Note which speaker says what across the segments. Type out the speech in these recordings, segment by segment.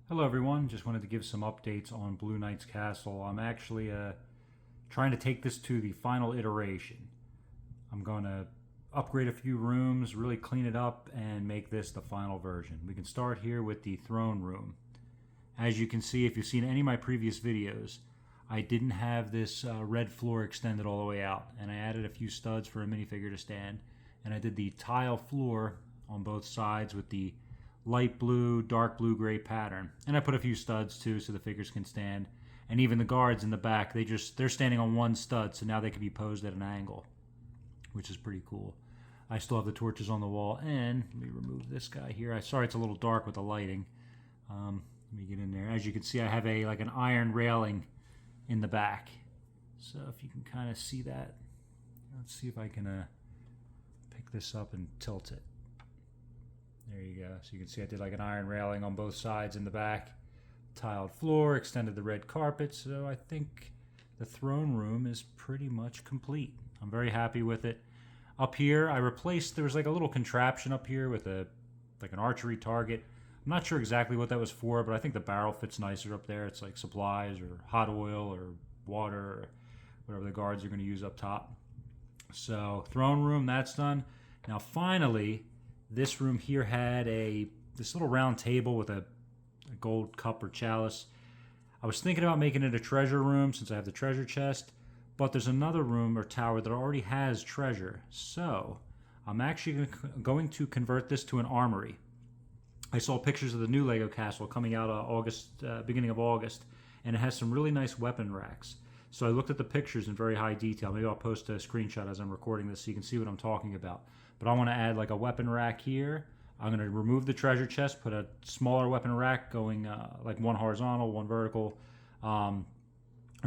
Speaker 1: Hello everyone, just wanted to give some updates on Blue Knight's Castle. I'm actually trying to take this to the final iteration. I'm going to upgrade a few rooms, really clean it up, and make this the final version. We can start here with the throne room. As you can see, if you've seen any of my previous videos, I didn't have this red floor extended all the way out, and I added a few studs for a minifigure to stand, and I did the tile floor on both sides with the light blue, dark blue, gray pattern. And I put a few studs too so the figures can stand. And even the guards in the back, they're standing on one stud, so now they can be posed at an angle, which is pretty cool. I still have the torches on the wall, and let me remove this guy here. Sorry it's a little dark with the lighting. Let me get in there. As you can see, I have like an iron railing in the back. So if you can kind of see that, let's see if I can pick this up and tilt it. There you go. So you can see I did like an iron railing on both sides in the back. Tiled floor, extended the red carpet. So I think the throne room is pretty much complete. I'm very happy with it. Up here, I replaced, there was like a little contraption up here with like an archery target. I'm not sure exactly what that was for, but I think the barrel fits nicer up there. It's like supplies or hot oil or water or whatever the guards are going to use up top. So throne room, that's done. Now finally, this room here had this little round table with a gold cup or chalice. I was thinking about making it a treasure room since I have the treasure chest, but there's another room or tower that already has treasure. So I'm actually going to convert this to an armory. I saw pictures of the new Lego castle coming out beginning of August, and it has some really nice weapon racks. So I looked at the pictures in very high detail. Maybe I'll post a screenshot as I'm recording this so you can see what I'm talking about. But I want to add like a weapon rack here. I'm going to remove the treasure chest, put a smaller weapon rack going like one horizontal, one vertical, or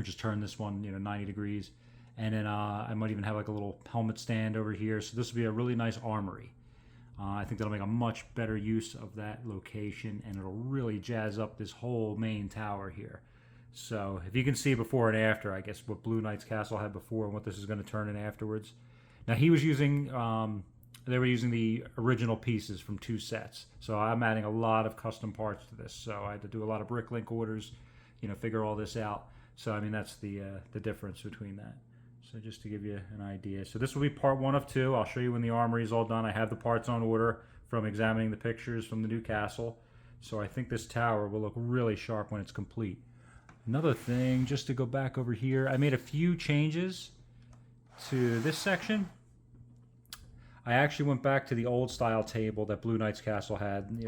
Speaker 1: just turn this one 90 degrees. And then I might even have like a little helmet stand over here. So this will be a really nice armory. I think that'll make a much better use of that location, and it'll really jazz up this whole main tower here. So if you can see before and after, I guess, what Blue Knight's Castle had before and what this is going to turn in afterwards. Now he was using, they were using the original pieces from 2 sets. So I'm adding a lot of custom parts to this. So I had to do a lot of bricklink orders, figure all this out. So I mean, that's the difference between that. So just to give you an idea. So this will be part 1 of 2. I'll show you when the armory is all done. I have the parts on order from examining the pictures from the new castle. So I think this tower will look really sharp when it's complete. Another thing, just to go back over here, I made a few changes to this section. I actually went back to the old style table that Blue Knight's Castle had,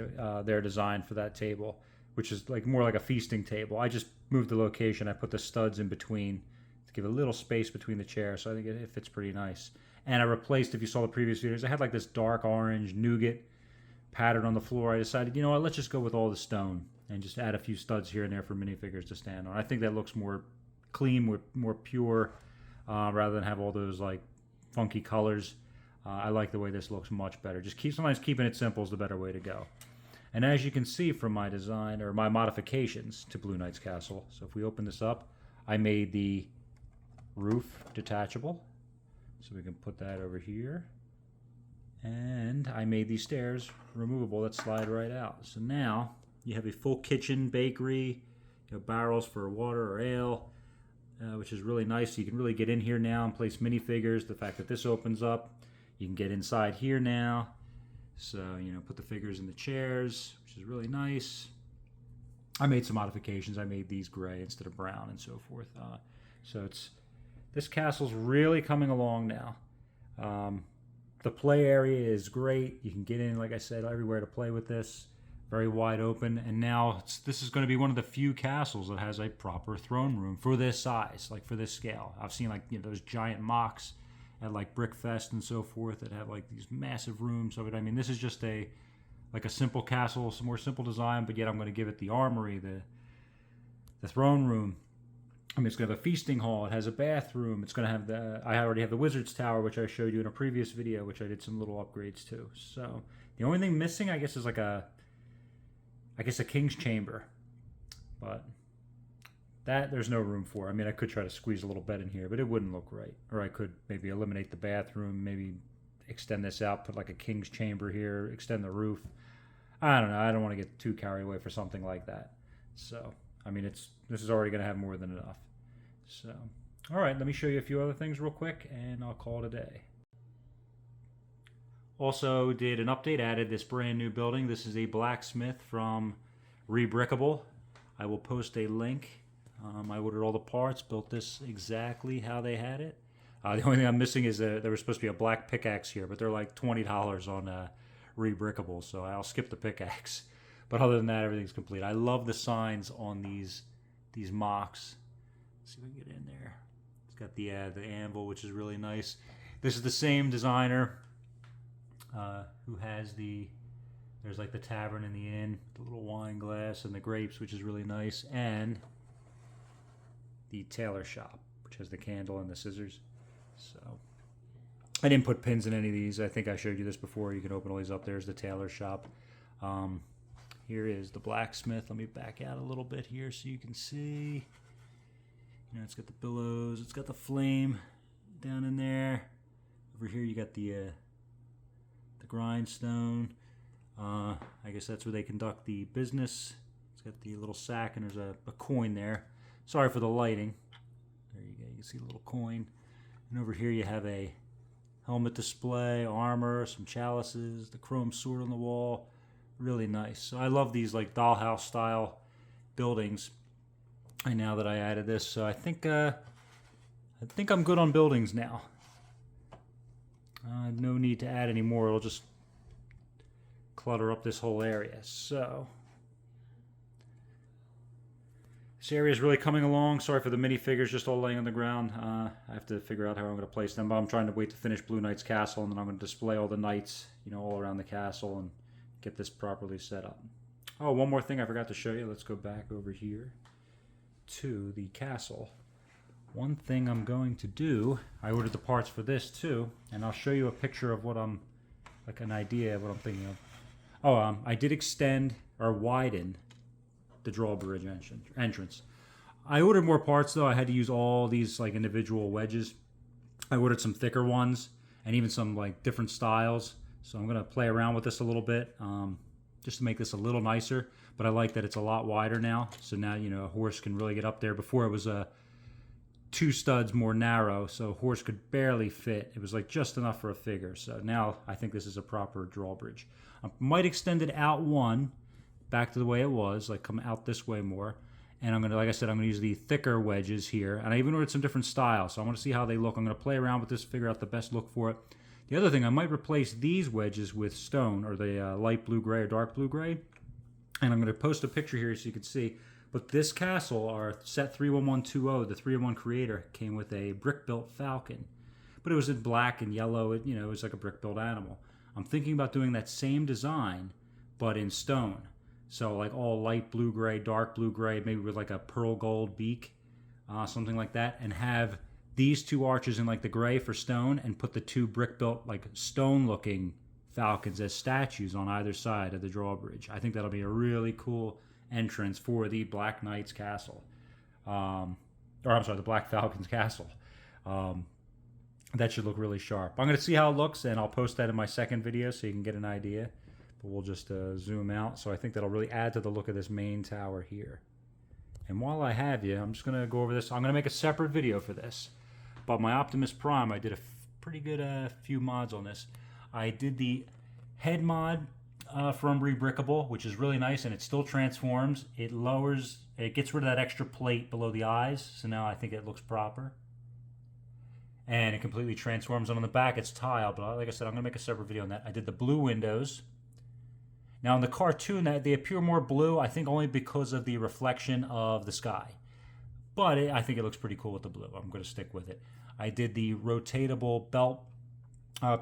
Speaker 1: their design for that table, which is like more like a feasting table. I just moved the location. I put the studs in between to give a little space between the chairs, so I think it fits pretty nice. And I replaced, if you saw the previous videos, I had like this dark orange nougat pattern on the floor. I decided, you know what, let's just go with all the stone and just add a few studs here and there for minifigures to stand on. I think that looks more clean, more pure, rather than have all those like funky colors. I like the way this looks much better. Sometimes keeping it simple is the better way to go. And as you can see from my design, or my modifications to Blue Knight's Castle, so if we open this up, I made the roof detachable, so we can put that over here. And I made these stairs removable that slide right out. So now you have a full kitchen, bakery, barrels for water or ale, which is really nice. So you can really get in here now and place minifigures. The fact that this opens up, you can get inside here now. So, put the figures in the chairs, which is really nice. I made some modifications. I made these gray instead of brown and so forth. So this castle's really coming along now. The play area is great. You can get in, like I said, everywhere to play with this. Very wide open. And now this is going to be one of the few castles that has a proper throne room for this size, like for this scale. I've seen like those giant MOCs at like Brickfest and so forth that have like these massive rooms of it. I mean, this is just like a simple castle, some more simple design, but yet I'm going to give it the armory, the throne room. I mean, it's going to have a feasting hall. It has a bathroom. It's going to have I already have the Wizard's Tower, which I showed you in a previous video, which I did some little upgrades to. So the only thing missing, I guess, is like a king's chamber. But that there's no room for. I mean, I could try to squeeze a little bed in here, but it wouldn't look right. Or I could maybe eliminate the bathroom, maybe extend this out, put like a king's chamber here, extend the roof. I don't know. I don't want to get too carried away for something like that. So, I mean, this is already going to have more than enough. So, all right, let me show you a few other things real quick, and I'll call it a day. Also did an update, added this brand new building. This is a blacksmith from Rebrickable. I will post a link. I ordered all the parts, built this exactly how they had it. The only thing I'm missing is there was supposed to be a black pickaxe here, but they're like $20 on Rebrickable, so I'll skip the pickaxe. But other than that, everything's complete. I love the signs on these MOCs. Let's see if we can get in there. It's got the anvil, which is really nice. This is the same designer who has there's like the tavern and the inn, the little wine glass and the grapes, which is really nice, and the tailor shop, which has the candle and the scissors. So I didn't put pins in any of these. I think I showed you this before. You can open all these up. There's the tailor shop. Here is the blacksmith. Let me back out a little bit here so you can see. You know, it's got the billows. It's got the flame down in there. Over here you got the grindstone. I guess that's where they conduct the business. It's got the little sack, and there's a coin there. Sorry for the lighting. There you go. You can see a little coin. And over here you have a helmet display, armor, some chalices, the chrome sword on the wall. Really nice. So I love these like dollhouse style buildings. And now that I added this, so I think I'm good on buildings now. No need to add any more. It'll just clutter up this whole area. So this area is really coming along. Sorry for the minifigures just all laying on the ground. I have to figure out how I'm going to place them, but I'm trying to wait to finish Blue Knight's castle, and then I'm going to display all the knights, you know, all around the castle and get this properly set up. Oh, one more thing I forgot to show you. Let's go back over here to the castle. One thing I'm going to do, I ordered the parts for this too, and I'll show you a picture of what I'm, like an idea of what I'm thinking of. Oh, I did extend or widen the Drawbridge entrance. I ordered more parts though. I had to use all these like individual wedges. I ordered some thicker ones and even some like different styles. So I'm gonna play around with this a little bit, just to make this a little nicer. But I like that it's a lot wider now. So now, you know, a horse can really get up there. Before it was two studs more narrow, so a horse could barely fit. It was like just enough for a figure. So now I think this is a proper drawbridge. I might extend it out one, back to the way it was, like come out this way more. And I'm gonna, like I said, I'm gonna use the thicker wedges here. And I even ordered some different styles, so I want to see how they look. I'm gonna play around with this, figure out the best look for it. The other thing, I might replace these wedges with stone, or the light blue gray or dark blue gray. And I'm gonna post a picture here so you can see. But this castle, our set 31120, the 3-in-1 creator, came with a brick-built falcon. But it was in black and yellow. It, you know, it was like a brick-built animal. I'm thinking about doing that same design, but in stone. So like all light blue gray, dark blue gray, maybe with like a pearl gold beak, something like that, and have these two arches in like the gray for stone, and put the two brick-built, like stone-looking falcons as statues on either side of the drawbridge. I think that'll be a really cool entrance for the Black Knight's castle, the Black Falcon's castle. That should look really sharp. I'm going to see how it looks, and I'll post that in my second video so you can get an idea. But we'll just zoom out. So I think that'll really add to the look of this main tower here. And while I have you, I'm just going to go over this. I'm going to make a separate video for this. But my Optimus Prime, I did a pretty good few mods on this. I did the head mod from Rebrickable, which is really nice, and it still transforms. It gets rid of that extra plate below the eyes, so now I think it looks proper. And it completely transforms. And on the back, it's tile, but like I said, I'm going to make a separate video on that. I did the blue windows. Now in the cartoon, they appear more blue, I think only because of the reflection of the sky. But I think it looks pretty cool with the blue. I'm going to stick with it. I did the rotatable belt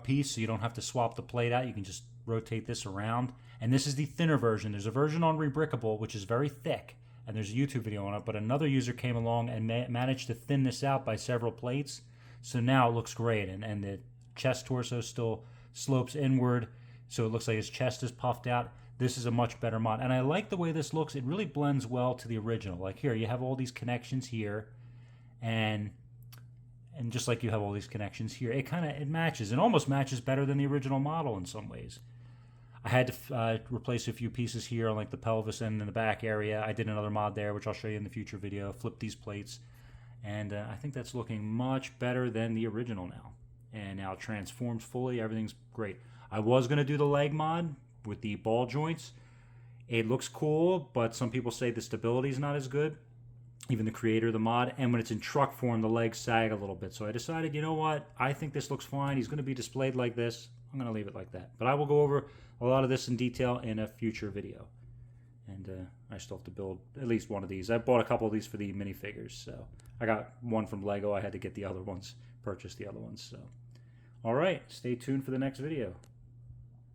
Speaker 1: piece, so you don't have to swap the plate out. You can just rotate this around. And this is the thinner version. There's a version on Rebrickable which is very thick, and there's a YouTube video on it, but another user came along and managed to thin this out by several plates. So now it looks great, and the chest torso still slopes inward, so it looks like his chest is puffed out. This is a much better mod, and I like the way this looks. It really blends well to the original. Like here, you have all these connections here, and just like you have all these connections here, it matches. It almost matches better than the original model in some ways. I had to replace a few pieces here on like the pelvis and in the back area. I did another mod there, which I'll show you in the future video. Flip these plates, and I think that's looking much better than the original now. And now it transforms fully. Everything's great. I was going to do the leg mod with the ball joints. It looks cool, but some people say the stability is not as good. Even the creator of the mod. And when it's in truck form, the legs sag a little bit. So I decided, you know what? I think this looks fine. He's going to be displayed like this. I'm going to leave it like that. But I will go over a lot of this in detail in a future video. And I still have to build at least one of these. I bought a couple of these for the minifigures. So I got one from Lego. I had to get the other ones, purchase the other ones. So, all right. Stay tuned for the next video.